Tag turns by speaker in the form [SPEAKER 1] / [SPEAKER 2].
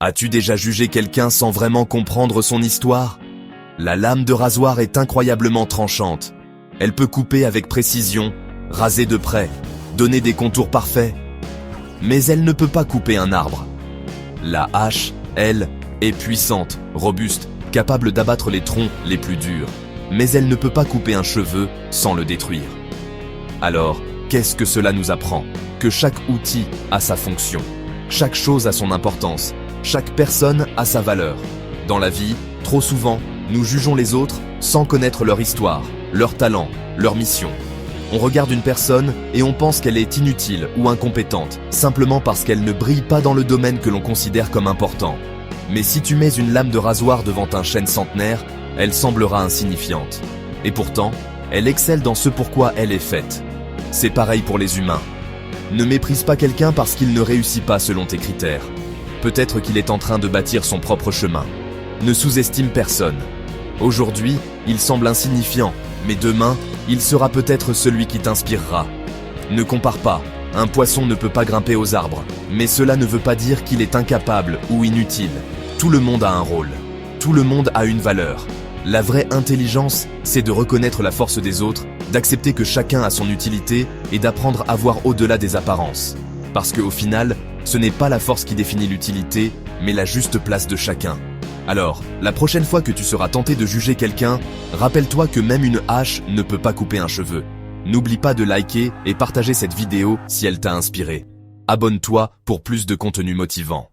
[SPEAKER 1] As-tu déjà jugé quelqu'un sans vraiment comprendre son histoire? La lame de rasoir est incroyablement tranchante. Elle peut couper avec précision, raser de près, donner des contours parfaits. Mais elle ne peut pas couper un arbre. La hache, elle, est puissante, robuste, capable d'abattre les troncs les plus durs. Mais elle ne peut pas couper un cheveu sans le détruire. Alors, qu'est-ce que cela nous apprend? Que chaque outil a sa fonction. Chaque chose a son importance. Chaque personne a sa valeur. Dans la vie, trop souvent, nous jugeons les autres sans connaître leur histoire, leur talent, leur mission. On regarde une personne et on pense qu'elle est inutile ou incompétente, simplement parce qu'elle ne brille pas dans le domaine que l'on considère comme important. Mais si tu mets une lame de rasoir devant un chêne centenaire, elle semblera insignifiante. Et pourtant, elle excelle dans ce pourquoi elle est faite. C'est pareil pour les humains. Ne méprise pas quelqu'un parce qu'il ne réussit pas selon tes critères. Peut-être qu'il est en train de bâtir son propre chemin. Ne sous-estime personne. Aujourd'hui, il semble insignifiant, mais demain, il sera peut-être celui qui t'inspirera. Ne compare pas, un poisson ne peut pas grimper aux arbres, mais cela ne veut pas dire qu'il est incapable ou inutile. Tout le monde a un rôle, tout le monde a une valeur. La vraie intelligence, c'est de reconnaître la force des autres, d'accepter que chacun a son utilité et d'apprendre à voir au-delà des apparences. Parce qu'au final, ce n'est pas la force qui définit l'utilité, mais la juste place de chacun. Alors, la prochaine fois que tu seras tenté de juger quelqu'un, rappelle-toi que même une hache ne peut pas couper un cheveu. N'oublie pas de liker et partager cette vidéo si elle t'a inspiré. Abonne-toi pour plus de contenu motivant.